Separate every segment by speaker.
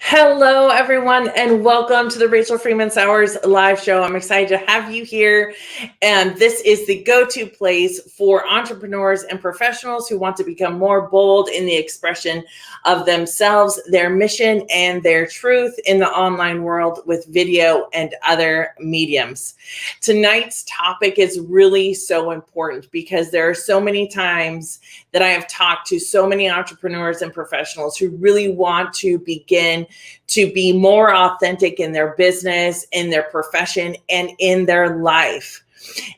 Speaker 1: Hello, everyone, and welcome to the Rachel Freeman Sowers live show. I'm excited to have you here. And this is the go-to place for entrepreneurs and professionals who want to become more bold in the expression of themselves, their mission, and their truth in the online world with video and other mediums. Tonight's topic is really so important because there are so many times that I have talked to so many entrepreneurs and professionals who really want to begin to be more authentic in their business, in their profession, and in their life.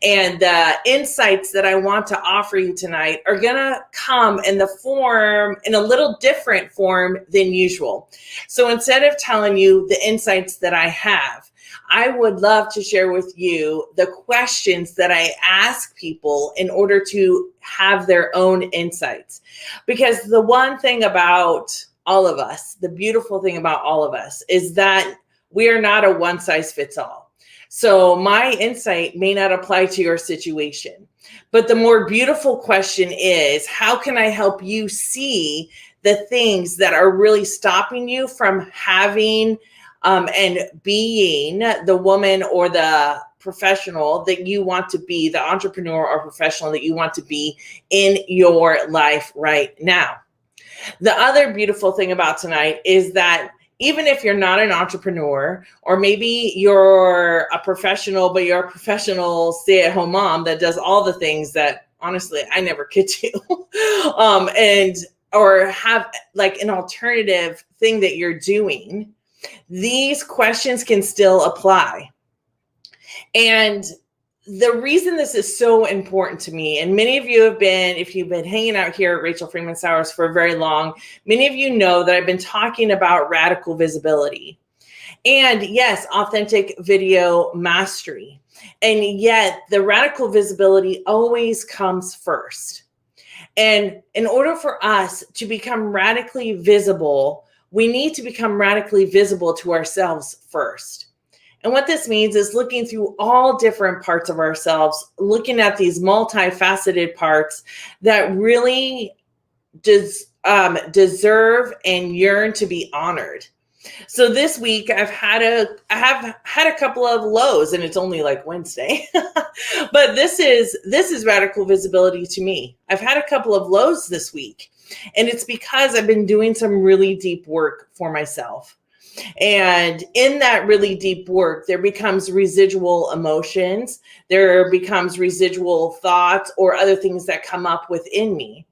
Speaker 1: And the insights that I want to offer you tonight are going to come in a little different form than usual. So instead of telling you the insights that I have, I would love to share with you the questions that I ask people in order to have their own insights. Because the one thing about all of us, the beautiful thing about all of us is that we are not a one size fits all. So my insight may not apply to your situation, but the more beautiful question is, how can I help you see the things that are really stopping you from having and being the woman or the professional that you want to be, the entrepreneur or professional that you want to be in your life right now? The other beautiful thing about tonight is that even if you're not an entrepreneur, or maybe you're a professional, but you're a professional stay-at-home mom that does all the things that honestly I never could do, or have like an alternative thing that you're doing, these questions can still apply. And the reason this is so important to me, and many of you have been, if you've been hanging out here at Rachel Freeman Sowers for very long, many of you know that I've been talking about radical visibility. And yes, authentic video mastery. And yet the radical visibility always comes first. And in order for us to become radically visible, we need to become radically visible to ourselves first. And what this means is looking through all different parts of ourselves, looking at these multifaceted parts that really deserve and yearn to be honored. So this week I have had a couple of lows, and it's only like Wednesday, but this is radical visibility to me. I've had a couple of lows this week, and it's because I've been doing some really deep work for myself. And in that really deep work, there becomes residual emotions, there becomes residual thoughts or other things that come up within me.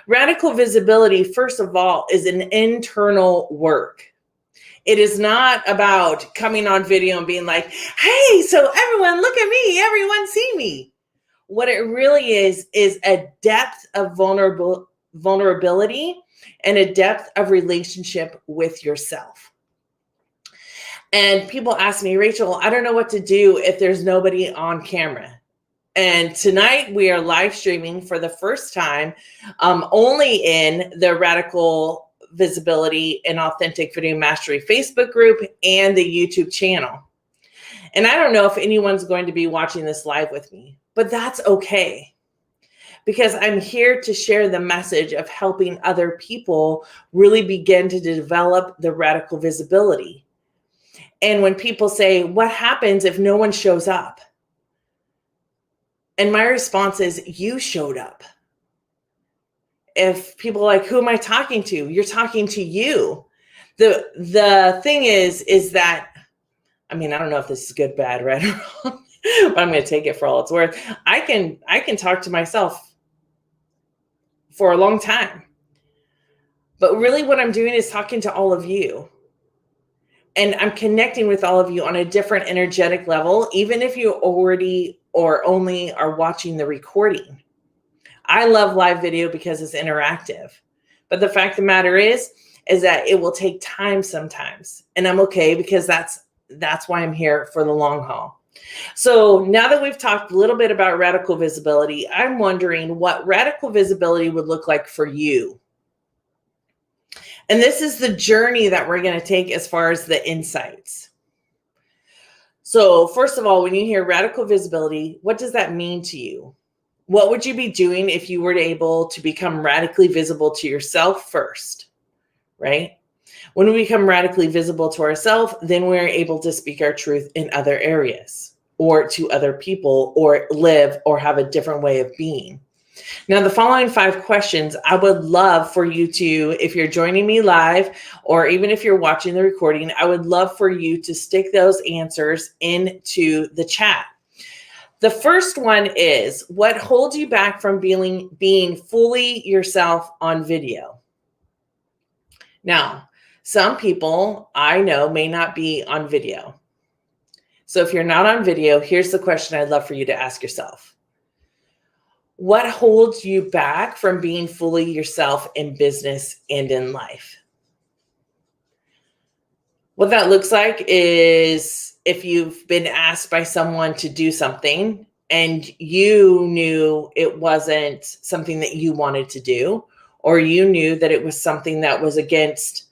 Speaker 1: Radical visibility, first of all, is an internal work. It is not about coming on video and being like, hey, so everyone look at me, everyone see me. What it really is a depth of vulnerability and a depth of relationship with yourself. And people ask me, Rachel, I don't know what to do if there's nobody on camera. And tonight we are live streaming for the first time, only in the Radical Visibility and Authentic Video Mastery Facebook group and the YouTube channel. And I don't know if anyone's going to be watching this live with me, but that's okay. Because I'm here to share the message of helping other people really begin to develop the radical visibility. And when people say, what happens if no one shows up? And my response is, you showed up. If people are like, who am I talking to? You're talking to you. The thing is that, I mean, I don't know if this is good, bad, right, or wrong, but I'm going to take it for all it's worth. I can talk to myself for a long time. But really what I'm doing is talking to all of you. And I'm connecting with all of you on a different energetic level, even if you already or only are watching the recording. I love live video because it's interactive. But the fact of the matter is that it will take time sometimes. And I'm okay because that's why I'm here for the long haul. So now that we've talked a little bit about radical visibility, I'm wondering what radical visibility would look like for you. And this is the journey that we're going to take as far as the insights. So first of all, when you hear radical visibility, what does that mean to you? What would you be doing if you were able to become radically visible to yourself first, right? When we become radically visible to ourselves, then we're able to speak our truth in other areas or to other people or live or have a different way of being. Now, the following 5 questions, I would love for you to, if you're joining me live, or even if you're watching the recording, I would love for you to stick those answers into the chat. The first one is, what holds you back from being fully yourself on video? Now, some people I know may not be on video. So if you're not on video, here's the question I'd love for you to ask yourself. What holds you back from being fully yourself in business and in life? What that looks like is if you've been asked by someone to do something and you knew it wasn't something that you wanted to do, or you knew that it was something that was against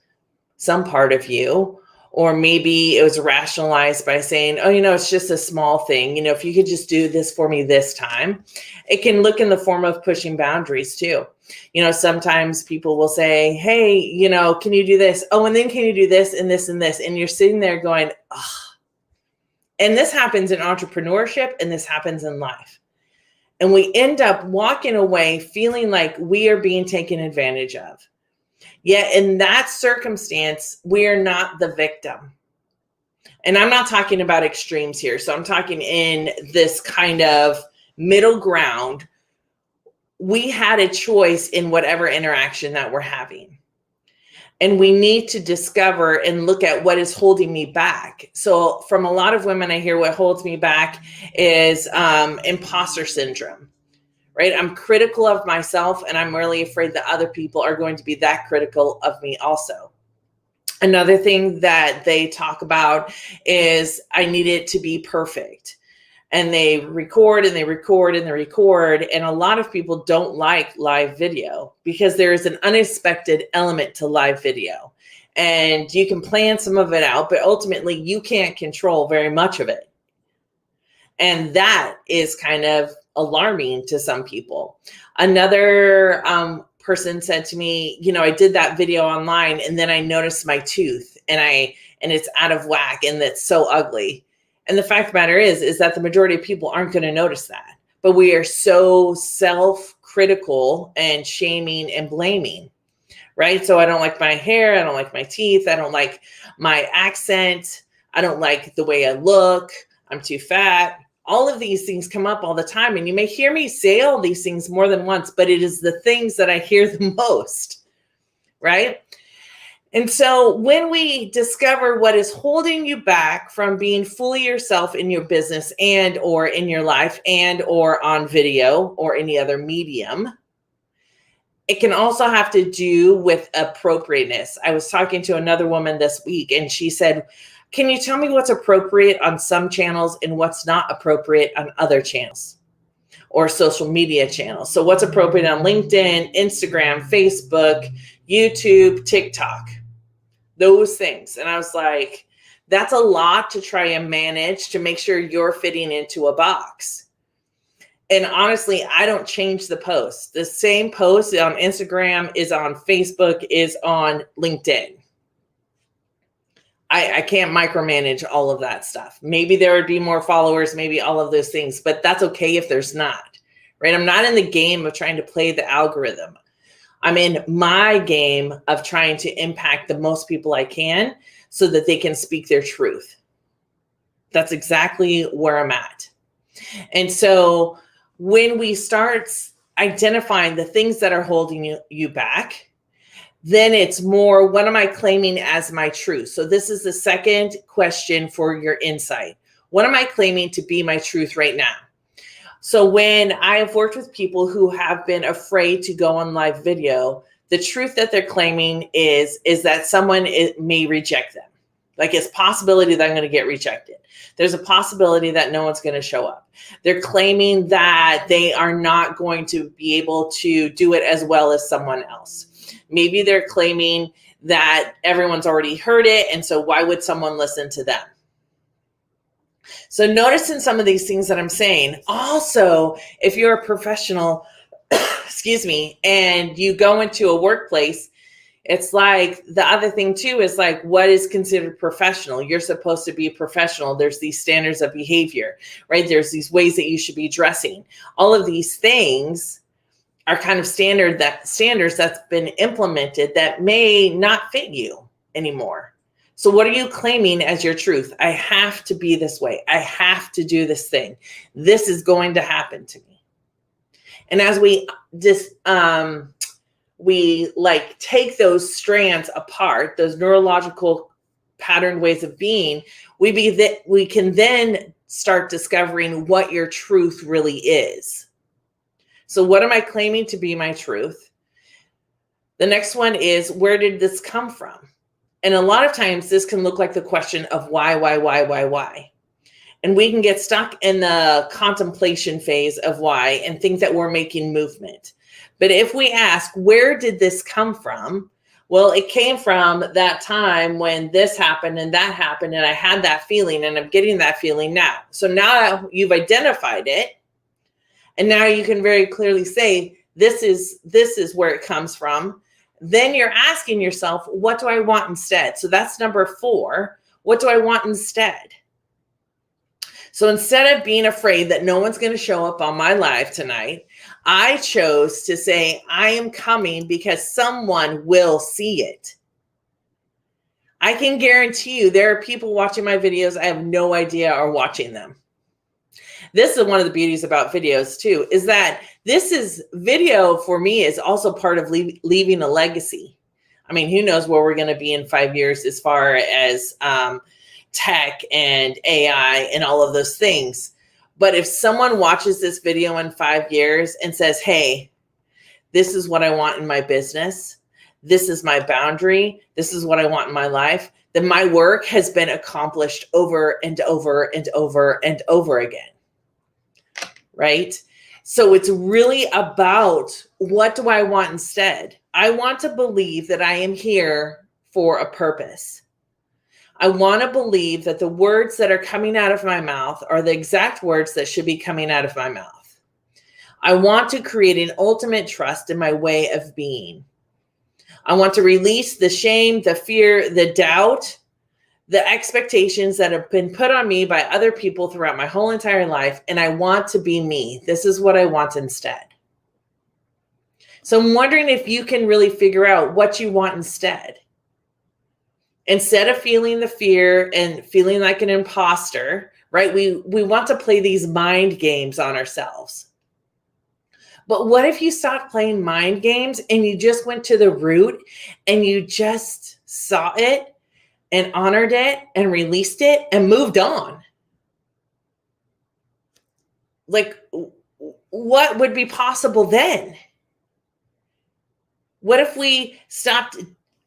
Speaker 1: some part of you, or maybe it was rationalized by saying, oh, it's just a small thing. If you could just do this for me this time. It can look in the form of pushing boundaries too. Sometimes people will say, hey, can you do this? Oh, and then can you do this and this and this? And you're sitting there going, oh. And this happens in entrepreneurship and this happens in life. And we end up walking away feeling like we are being taken advantage of. Yet in that circumstance, we're not the victim. And I'm not talking about extremes here. So I'm talking in this kind of middle ground. We had a choice in whatever interaction that we're having. And we need to discover and look at what is holding me back. So from a lot of women, I hear what holds me back is imposter syndrome. Right? I'm critical of myself and I'm really afraid that other people are going to be that critical of me also. Another thing that they talk about is I need it to be perfect. And they record and they record and they record. And a lot of people don't like live video because there is an unexpected element to live video. And you can plan some of it out, but ultimately you can't control very much of it. And that is kind of alarming to some people. Another person said to me, I did that video online and then I noticed my tooth and it's out of whack and it's so ugly. And the fact of the matter is that the majority of people aren't going to notice that. But we are so self-critical and shaming and blaming, right? So I don't like my hair. I don't like my teeth. I don't like my accent. I don't like the way I look. I'm too fat. All of these things come up all the time. And you may hear me say all these things more than once, but it is the things that I hear the most, right? And so when we discover what is holding you back from being fully yourself in your business and or in your life and or on video or any other medium, it can also have to do with appropriateness. I was talking to another woman this week and she said, can you tell me what's appropriate on some channels and what's not appropriate on other channels or social media channels? So what's appropriate on LinkedIn, Instagram, Facebook, YouTube, TikTok, those things. And I was like, that's a lot to try and manage to make sure you're fitting into a box. And honestly, I don't change the post. The same post on Instagram is on Facebook, is on LinkedIn. I can't micromanage all of that stuff. Maybe there would be more followers, maybe all of those things, but that's okay if there's not, right? I'm not in the game of trying to play the algorithm. I'm in my game of trying to impact the most people I can so that they can speak their truth. That's exactly where I'm at. And so when we start identifying the things that are holding you back, then it's more, what am I claiming as my truth? So this is the second question for your insight. What am I claiming to be my truth right now? So when I have worked with people who have been afraid to go on live video, the truth that they're claiming is that someone may reject them. Like it's a possibility that I'm going to get rejected. There's a possibility that no one's going to show up. They're claiming that they are not going to be able to do it as well as someone else. Maybe they're claiming that everyone's already heard it, and so why would someone listen to them? So notice in some of these things that I'm saying, also, if you're a professional, excuse me, and you go into a workplace It's like the other thing too is like, what is considered professional? You're supposed to be a professional. There's these standards of behavior, right? There's these ways that you should be dressing. All of these things are kind of standards that's been implemented that may not fit you anymore. So what are you claiming as your truth? I have to be this way. I have to do this thing. This is going to happen to me. And as we like take those strands apart, those neurological patterned ways of being, we can then start discovering what your truth really is. So what am I claiming to be my truth? The next one is, where did this come from? And a lot of times this can look like the question of why? And we can get stuck in the contemplation phase of why and think that we're making movement. But if we ask, where did this come from? Well, it came from that time when this happened and that happened, and I had that feeling, and I'm getting that feeling now. So now you've identified it, and now you can very clearly say, this is where it comes from. Then you're asking yourself, what do I want instead? So that's number 4. What do I want instead? So instead of being afraid that no one's going to show up on my live tonight, I chose to say, I am coming because someone will see it. I can guarantee you there are people watching my videos I have no idea are watching them. This is one of the beauties about videos too, is that video for me is also part of leaving a legacy. I mean, who knows where we're going to be in 5 years as far as tech and AI and all of those things. But if someone watches this video in 5 years and says, hey, this is what I want in my business, this is my boundary, this is what I want in my life, then my work has been accomplished over and over and over and over again. Right? So it's really about, what do I want instead? I want to believe that I am here for a purpose. I want to believe that the words that are coming out of my mouth are the exact words that should be coming out of my mouth. I want to create an ultimate trust in my way of being. I want to release the shame, the fear, the doubt, the expectations that have been put on me by other people throughout my whole entire life, and I want to be me. This is what I want instead. So I'm wondering if you can really figure out what you want instead. Instead of feeling the fear and feeling like an imposter, right? We want to play these mind games on ourselves. But what if you stopped playing mind games and you just went to the root and you just saw it and honored it and released it and moved on? Like, what would be possible then? What if we stopped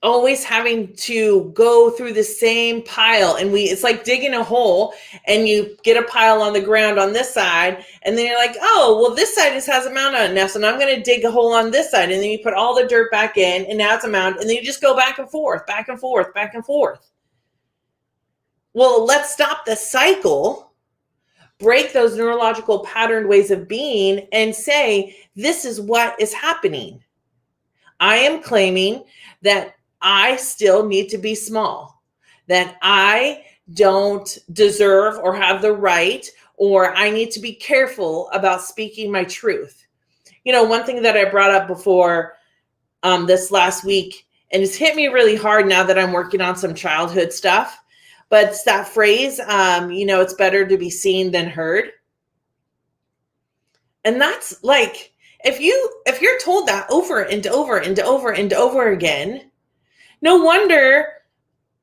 Speaker 1: always having to go through the same pile, and it's like digging a hole and you get a pile on the ground on this side, and then you're like, oh, well, this side has a mound on it now, so now I'm going to dig a hole on this side, and then you put all the dirt back in, and now it's a mound, and then you just go back and forth, back and forth, back and forth. Well, let's stop the cycle, break those neurological patterned ways of being, and say, this is what is happening. I am claiming that I still need to be small, that I don't deserve or have the right, or I need to be careful about speaking my truth. You know, one thing that I brought up before this last week, and it's hit me really hard now that I'm working on some childhood stuff, but it's that phrase, it's better to be seen than heard. And that's like, if you're told that over and over and over and over again, no wonder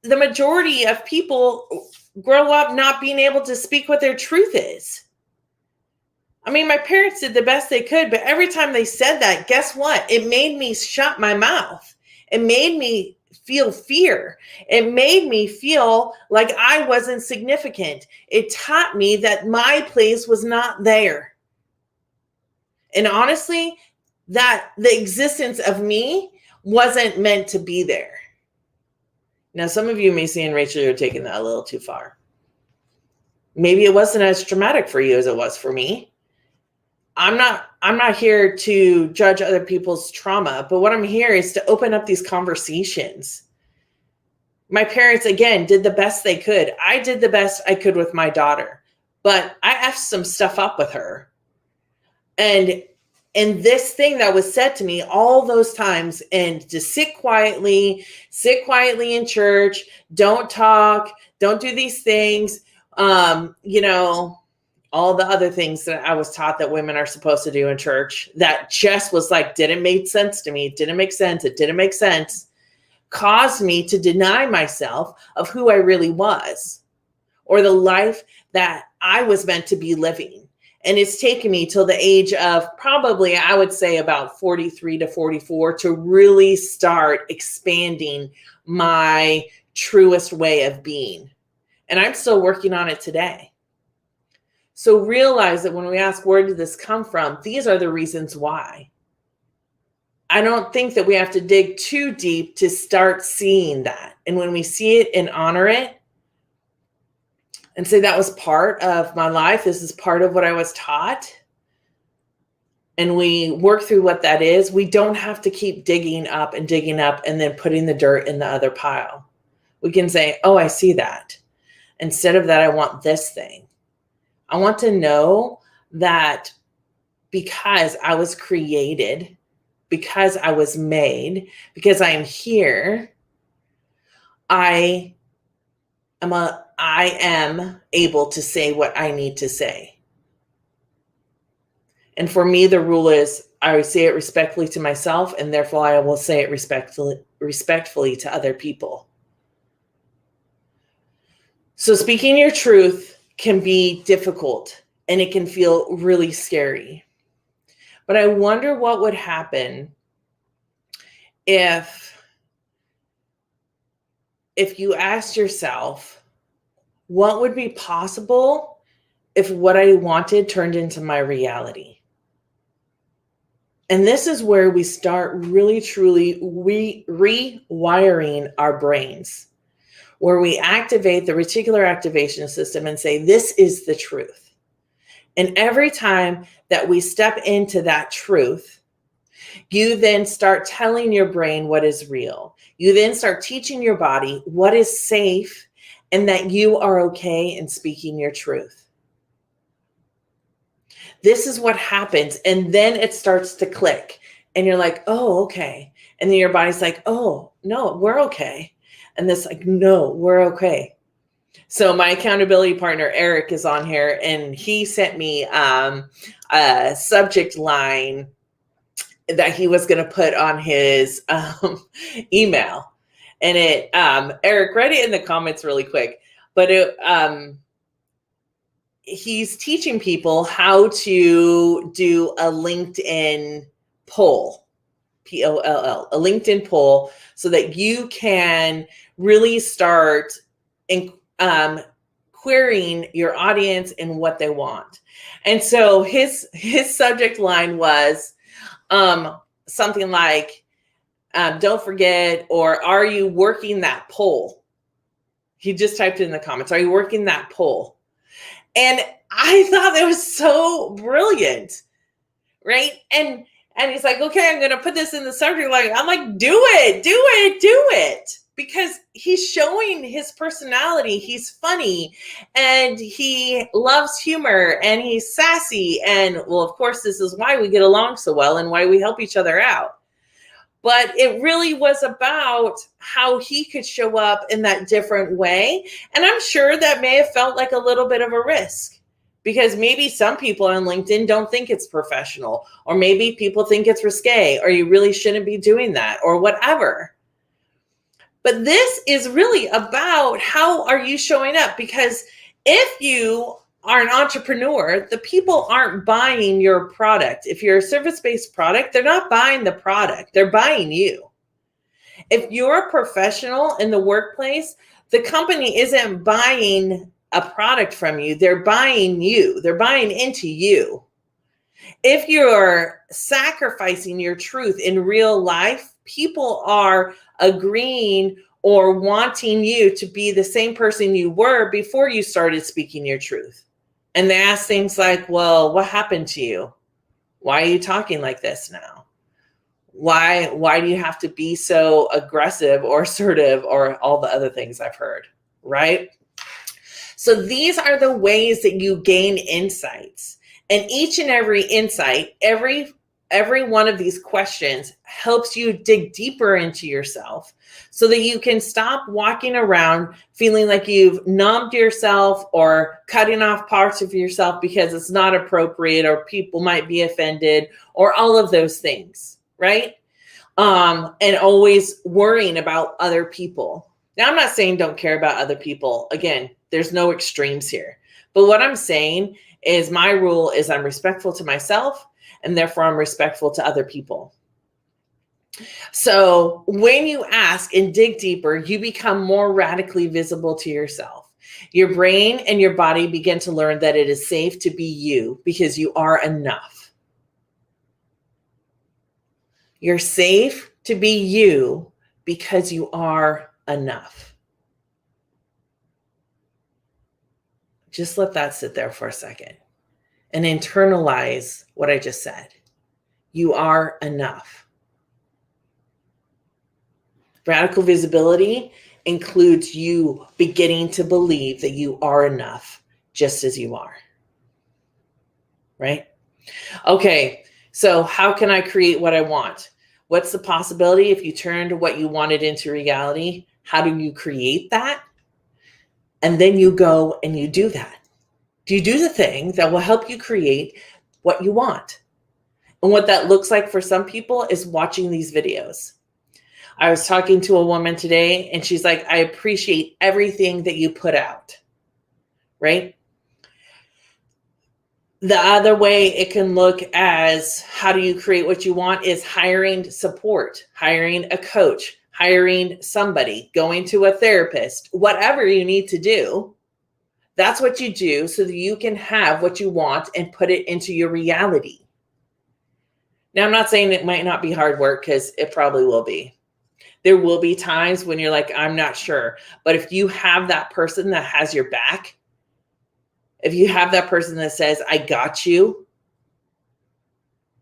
Speaker 1: the majority of people grow up not being able to speak what their truth is. I mean, my parents did the best they could, but every time they said that, guess what? It made me shut my mouth. It made me feel fear. It made me feel like I wasn't significant. It taught me that my place was not there. And honestly, that the existence of me wasn't meant to be there. Now, some of you may say, and Rachel, you're taking that a little too far. Maybe it wasn't as traumatic for you as it was for me. I'm I'm not here to judge other people's trauma, but what I'm here is to open up these conversations. My parents, again, did the best they could. I did the best I could with my daughter, but I effed some stuff up with her. And this thing that was said to me all those times, and to sit quietly in church, don't talk, don't do these things, all the other things that I was taught that women are supposed to do in church, that just was like, didn't make sense to me. It didn't make sense, caused me to deny myself of who I really was, or the life that I was meant to be living. And it's taken me till the age of probably, I would say about 43 to 44 to really start expanding my truest way of being. And I'm still working on it today. So realize that when we ask, where did this come from? These are the reasons why. I don't think that we have to dig too deep to start seeing that. And when we see it and honor it and say that was part of my life, this is part of what I was taught, and we work through what that is, we don't have to keep digging up and then putting the dirt in the other pile. We can say, oh, I see that. Instead of that, I want this thing. I want to know that because I was created, because I was made, because I am here, I am able to say what I need to say. And for me, the rule is I say it respectfully to myself, and therefore I will say it respectfully to other people. So speaking your truth can be difficult, and it can feel really scary. But I wonder what would happen if you asked yourself, what would be possible if what I wanted turned into my reality? And this is where we start really, truly rewiring our brains, where we activate the reticular activation system and say, this is the truth. And every time that we step into that truth, you then start telling your brain what is real. You then start teaching your body what is safe and that you are okay in speaking your truth. This is what happens. And then it starts to click and you're like, oh, okay. And then your body's like, oh, no, we're okay. And this like, no, we're okay. So my accountability partner, Eric, is on here, and he sent me a subject line that he was going to put on his email. And Eric, read it in the comments really quick, but he's teaching people how to do a LinkedIn poll, POLL, a LinkedIn poll, so that you can really start querying your audience and what they want. And so his subject line was something like, don't forget, or are you working that poll? He just typed it in the comments. Are you working that poll? And I thought that was so brilliant, right? And he's like, okay, I'm going to put this in the subject line. I'm like, do it. Because he's showing his personality. He's funny and he loves humor and he's sassy. And well, of course, this is why we get along so well and why we help each other out. But it really was about how he could show up in that different way. And I'm sure that may have felt like a little bit of a risk, because maybe some people on LinkedIn don't think it's professional, or maybe people think it's risque, or you really shouldn't be doing that, or whatever. But this is really about how are you showing up? Because if you are an entrepreneur, the people aren't buying your product. If you're a service-based product, they're not buying the product. They're buying you. If you're a professional in the workplace, the company isn't buying a product from you. They're buying you. They're buying into you. If you're sacrificing your truth in real life, people are agreeing or wanting you to be the same person you were before you started speaking your truth. And they ask things like, well, what happened to you? Why are you talking like this now? Why do you have to be so aggressive or assertive or all the other things I've heard, right? So these are the ways that you gain insights. And each and every insight, every one of these questions helps you dig deeper into yourself so that you can stop walking around feeling like you've numbed yourself or cutting off parts of yourself because it's not appropriate or people might be offended or all of those things, right? And always worrying about other people. Now, I'm not saying don't care about other people. Again, there's no extremes here. But what I'm saying is my rule is I'm respectful to myself, and therefore I'm respectful to other people. So when you ask and dig deeper, you become more radically visible to yourself. Your brain and your body begin to learn that it is safe to be you because you are enough. You're safe to be you because you are enough. Just let that sit there for a second and internalize what I just said. You are enough. Radical visibility includes you beginning to believe that you are enough just as you are. Right? Okay, so how can I create what I want? What's the possibility if you turned what you wanted into reality? How do you create that? And then you go and you do that. You do the thing that will help you create what you want. And what that looks like for some people is watching these videos. I was talking to a woman today and she's like, I appreciate everything that you put out, right? The other way it can look as how do you create what you want is hiring support, hiring a coach, hiring somebody, going to a therapist, whatever you need to do. That's what you do so that you can have what you want and put it into your reality. Now, I'm not saying it might not be hard work because it probably will be. There will be times when you're like, I'm not sure. But if you have that person that has your back, if you have that person that says, I got you,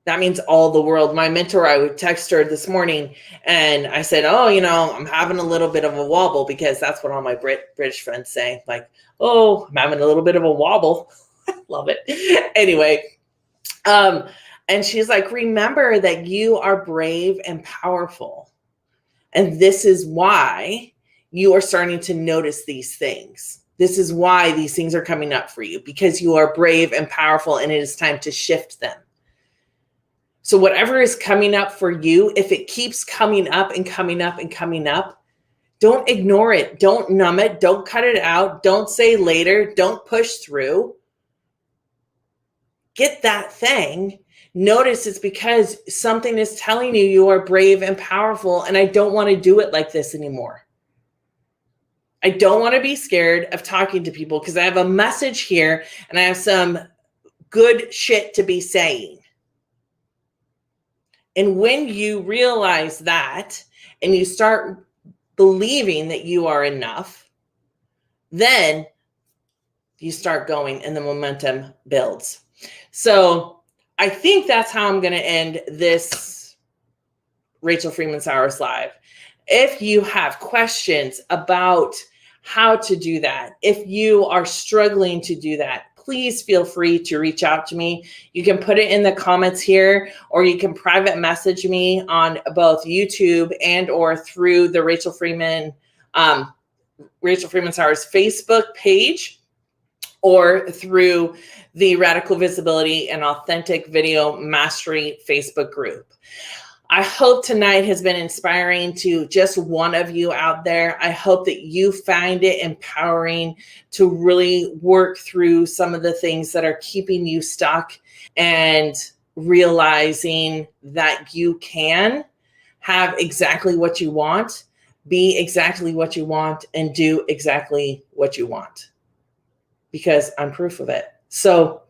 Speaker 1: that means all the world. My mentor, I would text her this morning and I said, oh, I'm having a little bit of a wobble because that's what all my British friends say. Like, oh, I'm having a little bit of a wobble. I love it. Anyway, and she's like, remember that you are brave and powerful. And this is why you are starting to notice these things. This is why these things are coming up for you, because you are brave and powerful and it is time to shift them. So whatever is coming up for you, if it keeps coming up and coming up and coming up, don't ignore it. Don't numb it. Don't cut it out. Don't say later. Don't push through. Get that thing. Notice it's because something is telling you you are brave and powerful, and I don't want to do it like this anymore. I don't want to be scared of talking to people because I have a message here and I have some good shit to be saying. And when you realize that and you start believing that you are enough, then you start going and the momentum builds. So I think that's how I'm going to end this Rachel Freeman Sowers Live. If you have questions about how to do that, if you are struggling to do that, please feel free to reach out to me. You can put it in the comments here, or you can private message me on both YouTube and or through the Rachel Freeman Sowers Facebook page, or through the Radical Visibility and Authentic Video Mastery Facebook group. I hope tonight has been inspiring to just one of you out there. I hope that you find it empowering to really work through some of the things that are keeping you stuck and realizing that you can have exactly what you want, be exactly what you want, and do exactly what you want. Because I'm proof of it. So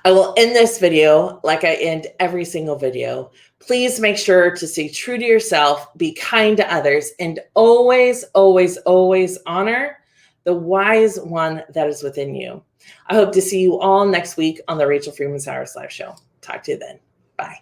Speaker 1: I will end this video like I end every single video. Please make sure to stay true to yourself, be kind to others, and always, always, always honor the wise one that is within you. I hope to see you all next week on the Rachel Freeman Sowers Live Show. Talk to you then. Bye.